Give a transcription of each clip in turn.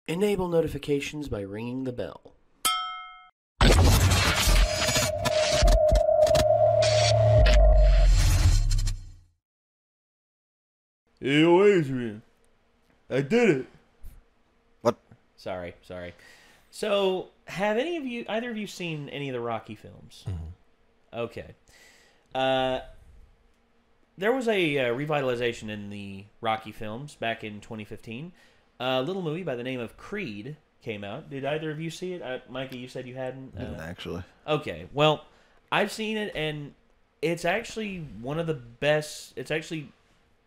Enable notifications by ringing the bell. Yo, Adrian, I did it. What? Sorry. So, have either of you seen any of the Rocky films? Mm-hmm. Okay. There was a revitalization in the Rocky films back in 2015. A little movie by the name of Creed came out. Did either of you see it? Mikey, you said you hadn't? Didn't actually. Okay. Well, I've seen it, and it's actually one of the best.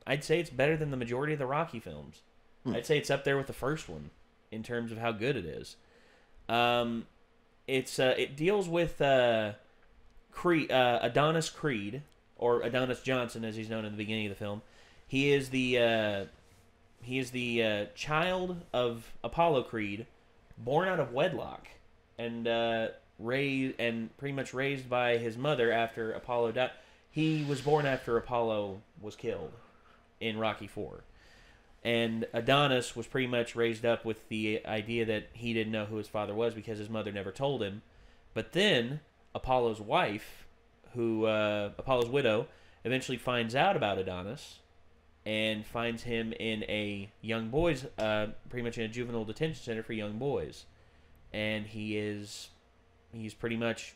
I'd say it's better than the majority of the Rocky films. I'd say it's up there with the first one in terms of how good it is. It deals with Adonis Creed, or Adonis Johnson, as he's known in the beginning of the film. He is the child of Apollo Creed, born out of wedlock, and pretty much raised by his mother after Apollo died. He was born after Apollo was killed in Rocky IV. And Adonis was pretty much raised up with the idea that he didn't know who his father was because his mother never told him. But then Apollo's wife, Apollo's widow, eventually finds out about Adonis and finds him in a young boys, pretty much in a juvenile detention center for young boys. And he's pretty much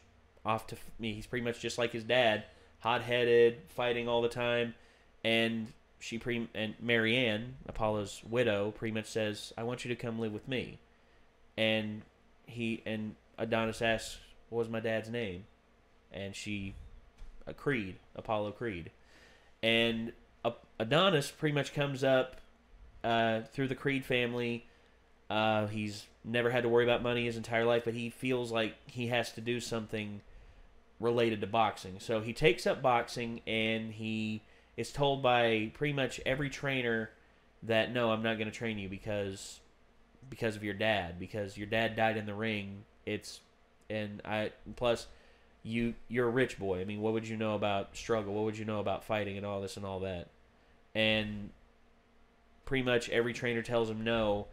he's pretty much just like his dad, hot-headed, fighting all the time. And Marianne, Apollo's widow, pretty much says, "I want you to come live with me." And Adonis asks, "What was my dad's name?" And Apollo Creed. And Adonis pretty much comes up through the Creed family. He's never had to worry about money his entire life, but he feels like he has to do something related to boxing. So he takes up boxing, and he is told by pretty much every trainer that, "No, I'm not going to train you because of your dad, because your dad died in the ring. Plus you're a rich boy. I mean, what would you know about struggle? What would you know about fighting and all this and all that?" And pretty much every trainer tells him no,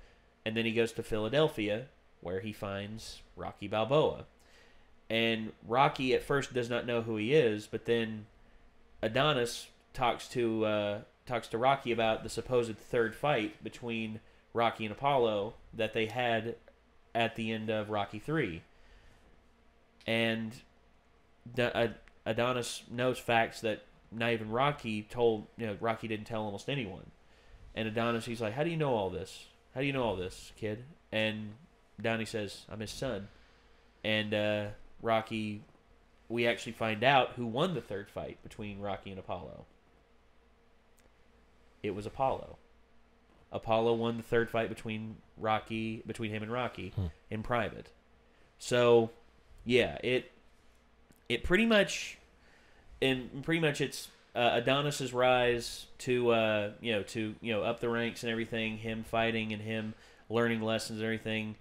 and then he goes to Philadelphia, where he finds Rocky Balboa. And Rocky at first does not know who he is, but then Adonis talks to Rocky about the supposed third fight between Rocky and Apollo that they had at the end of Rocky III. And Adonis knows facts that not even Rocky told. Rocky didn't tell almost anyone. And Adonis, he's like, "How do you know all this? How do you know all this, kid?" And Donnie says, "I'm his son." And Rocky, we actually find out who won the third fight between Rocky and Apollo. It was Apollo. Apollo won the third fight between him and Rocky in private. So, yeah, it pretty much it's Adonis's rise to up the ranks and everything, him fighting and him learning lessons and everything,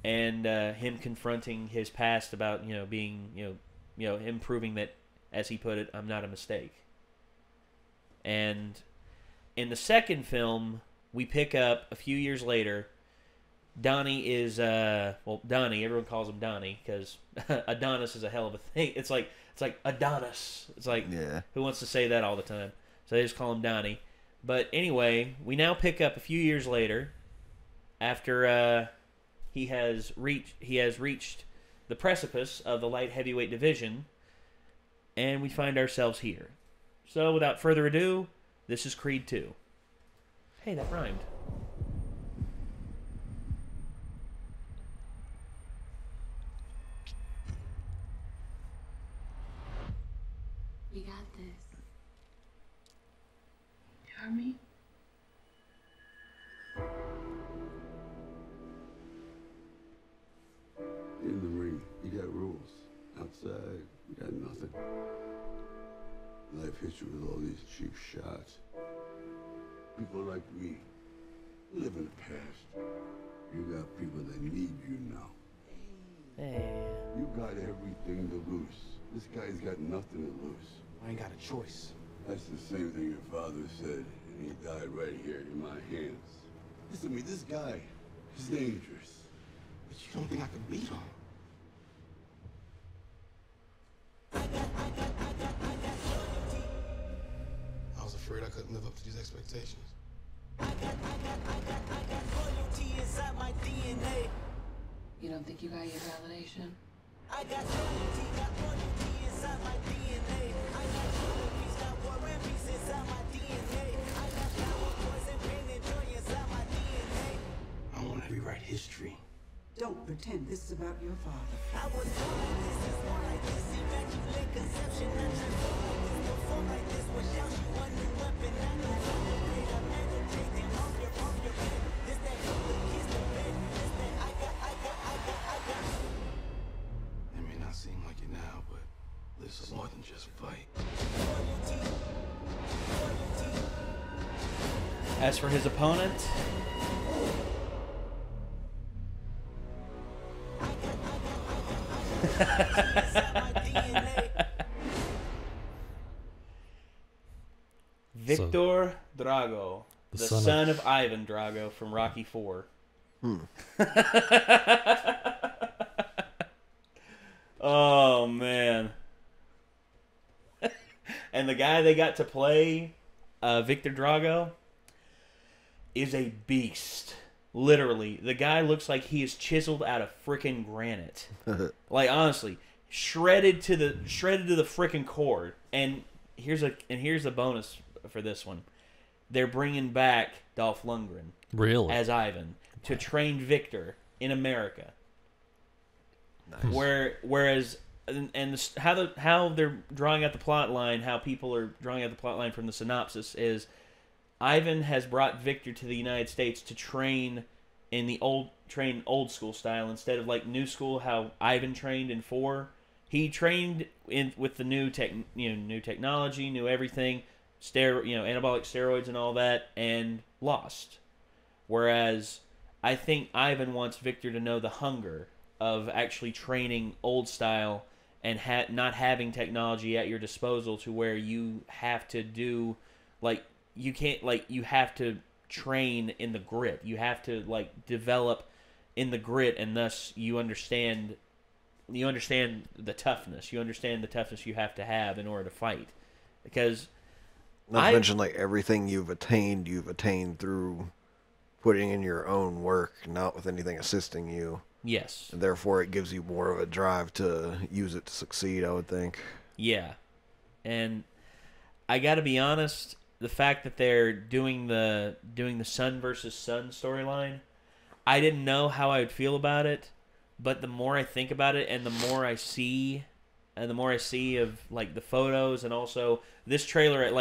and him confronting his past about being him proving that, as he put it, "I'm not a mistake." And in the second film, we pick up a few years later. Donnie is Donnie. Everyone calls him Donnie because Adonis is a hell of a thing. It's like Adonis. It's like, yeah. Who wants to say that all the time? So they just call him Donnie. But anyway, we now pick up a few years later, after he has reached the precipice of the light heavyweight division, and we find ourselves here. So without further ado, this is Creed 2. Hey, that rhymed. We got this. You heard me? In the ring, you got rules. Outside, we got nothing. Life hits you with all these cheap shots. People like me live in the past. You got people that need you now. Hey. You got everything to lose. This guy's got nothing to lose. I ain't got a choice. That's the same thing your father said, and he died right here in my hands. Listen to me, this guy He's dangerous. But you don't think I could beat him? I was afraid I couldn't live up to these expectations. You don't think you got your validation? I want to rewrite history. Don't pretend this is about your father. It may not seem like it now, but this is more than just a fight. As for his opponent, Victor Drago, the son of Ivan Drago from Rocky IV. Oh, man. And the guy they got to play, Victor Drago, is a beast. Literally. The guy looks like he is chiseled out of frickin' granite. Like, honestly, shredded to the frickin' core. And here's a bonus for this one. They're bringing back Dolph Lundgren as Ivan to train Victor in America. Nice. Whereas how they're drawing out the plot line, how people are drawing out the plot line from the synopsis is Ivan has brought Victor to the United States to train in the old school style instead of like new school. How Ivan trained in 4, he trained with the new technology, new everything, anabolic steroids and all that, and lost. Whereas I think Ivan wants Victor to know the hunger of actually training old style and not having technology at your disposal to where you have to do you have to train in the grit. You have to develop in the grit, and thus you understand the toughness. You understand the toughness you have to have in order to fight. Because not to mention everything you've attained through putting in your own work, not with anything assisting you. Yes. And therefore, it gives you more of a drive to use it to succeed, I would think. Yeah. And I got to be honest, the fact that they're doing the son versus son storyline, I didn't know how I would feel about it, but the more I think about it and the more I see of the photos, and also this trailer,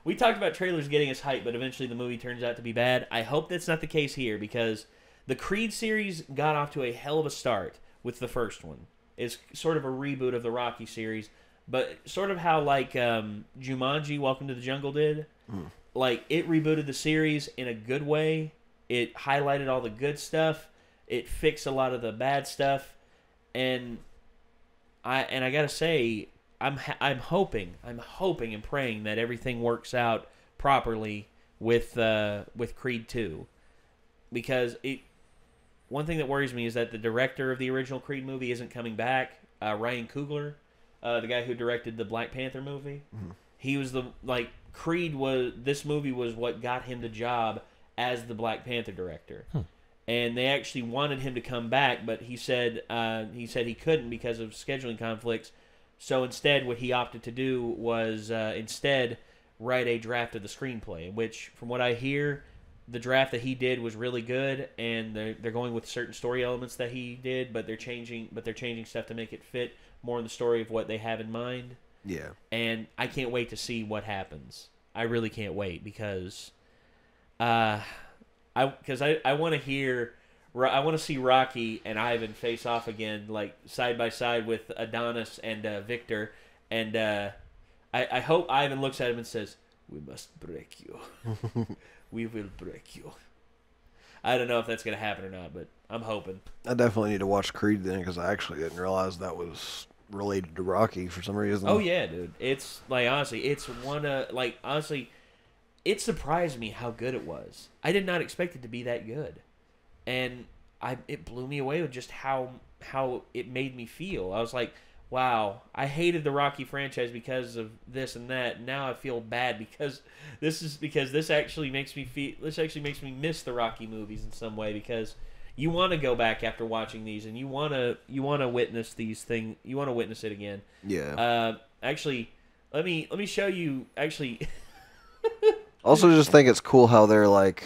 we talked about trailers getting us hyped, but eventually the movie turns out to be bad. I hope that's not the case here, because the Creed series got off to a hell of a start with the first one. It's sort of a reboot of the Rocky series, but sort of how Jumanji: Welcome to the Jungle did. It rebooted the series in a good way. It highlighted all the good stuff. It fixed a lot of the bad stuff, and I gotta say, I'm hoping and praying that everything works out properly with Creed 2, because one thing that worries me is that the director of the original Creed movie isn't coming back. Ryan Coogler, the guy who directed the Black Panther movie, he was this movie was what got him the job as the Black Panther director. And they actually wanted him to come back, but he said he couldn't because of scheduling conflicts. So instead, what he opted to do was write a draft of the screenplay, which, from what I hear, the draft that he did was really good, and they're going with certain story elements that he did, but they're changing stuff to make it fit more in the story of what they have in mind. Yeah. And I can't wait to see what happens. I really can't wait, because I want to see Rocky and Ivan face off again, side by side with Adonis and Victor, and I hope Ivan looks at him and says, "We must break you. We will break you." I don't know if that's going to happen or not, but I'm hoping. I definitely need to watch Creed then, because I actually didn't realize that was related to Rocky for some reason. Oh yeah, dude. It's honestly, it surprised me how good it was. I did not expect it to be that good. And it blew me away with just how it made me feel. I was like, wow, I hated the Rocky franchise because of this and that. Now I feel bad because this actually makes me miss the Rocky movies in some way, because you want to go back after watching these and you want to witness these things. You want to witness it again. Yeah. Actually, let me show you. Actually, also just think it's cool how they're like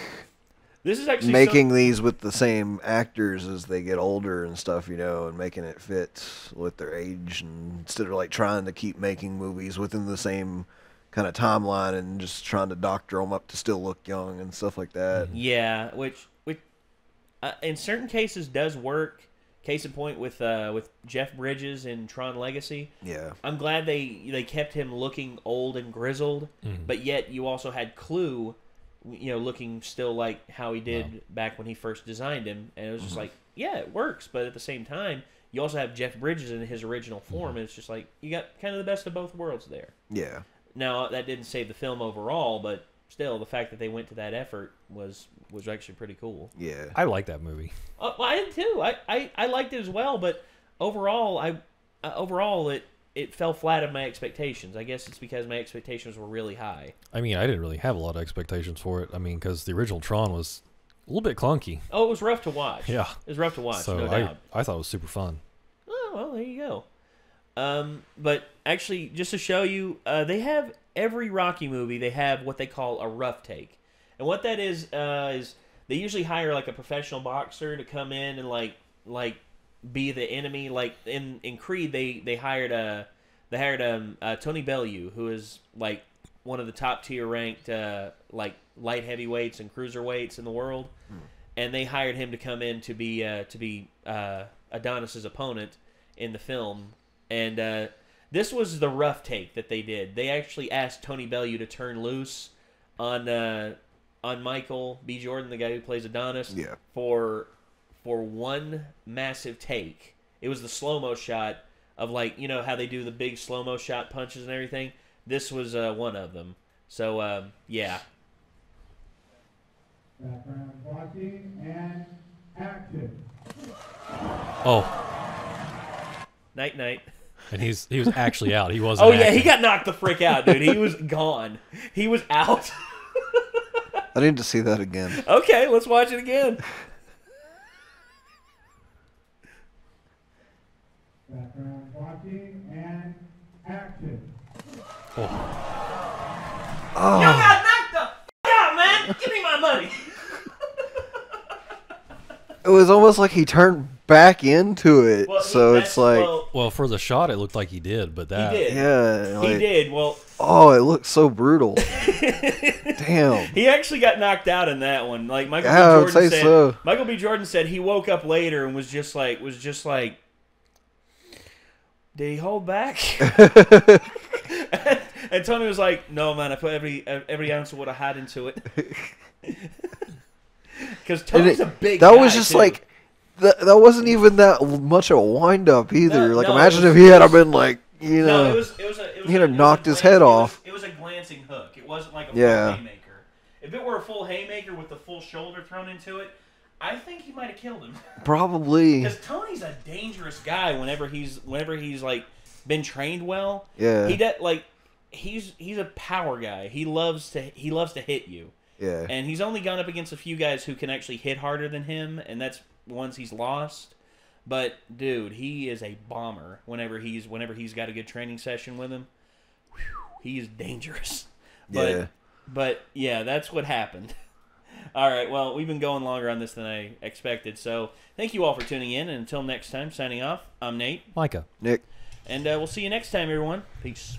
this is actually making these with the same actors as they get older and stuff, and making it fit with their age, and instead of like trying to keep making movies within the same kind of timeline and just trying to doctor them up to still look young and stuff like that. Yeah, which in certain cases does work. Case in point with Jeff Bridges in Tron Legacy. Yeah. I'm glad they kept him looking old and grizzled, but yet you also had Clue, looking still like how he did back when he first designed him, and it was just like, yeah, it works, but at the same time, you also have Jeff Bridges in his original form, and it's just like, you got kind of the best of both worlds there. Yeah. Now, that didn't save the film overall, but still, the fact that they went to that effort was actually pretty cool. Yeah. I like that movie. Well, I did too. I liked it as well, but overall, it fell flat of my expectations. I guess it's because my expectations were really high. I mean, I didn't really have a lot of expectations for it. I mean, because the original Tron was a little bit clunky. Oh, it was rough to watch. Yeah. It was rough to watch, So no doubt. I thought it was super fun. Oh, well, there you go. But actually, just to show you, they have every Rocky movie, they have what they call a rough take. And what that is they usually hire like a professional boxer to come in and like be the enemy. Like in Creed, they hired Tony Bellew, who is like one of the top tier ranked like light heavyweights and cruiserweights in the world, and they hired him to come in to be Adonis's opponent in the film. And this was the rough take that they did. They actually asked Tony Bellew to turn loose on Michael B. Jordan, the guy who plays Adonis, for one massive take. It was the slow-mo shot of, like, how they do the big slow-mo shot punches and everything. This was one of them. So, yeah. Background blocking and action. Oh. Night. And he was actually out. He wasn't. Oh, yeah, acting. he got knocked the frick out, dude. He was gone. He was out. I need to see that again. Okay, let's watch it again. Background blocking and action. Oh. You got knocked the f*** out, man! Give me my money! It was almost like he turned back into it, Well, so it's like... Well, for the shot, it looked like he did, but that... He did. Yeah. He did, well... Oh, it looked so brutal. Damn. He actually got knocked out in that one. Like, Michael B. Jordan said he woke up later and was just like... Did he hold back? And Tony was like, no, man, I put every ounce of what I had into it. Because Tony's a big guy, that was just too. like... That wasn't even that much of a wind-up either. No, imagine if he had been like, he'd have knocked his head off. It was a glancing hook. It wasn't like a full haymaker. If it were a full haymaker with the full shoulder thrown into it, I think he might have killed him. Probably. Because Tony's a dangerous guy whenever he's like been trained well. Yeah. He's a power guy. He loves to hit you. Yeah. And he's only gone up against a few guys who can actually hit harder than him, and that's ones he's lost. But dude, he is a bomber whenever he's got a good training session with him. Whew, he is dangerous. But yeah, that's what happened. All right, well, we've been going longer on this than I expected, so thank you all for tuning in, and until next time, signing off, I'm Nate. Micah. Nick. And we'll see you next time, everyone. Peace.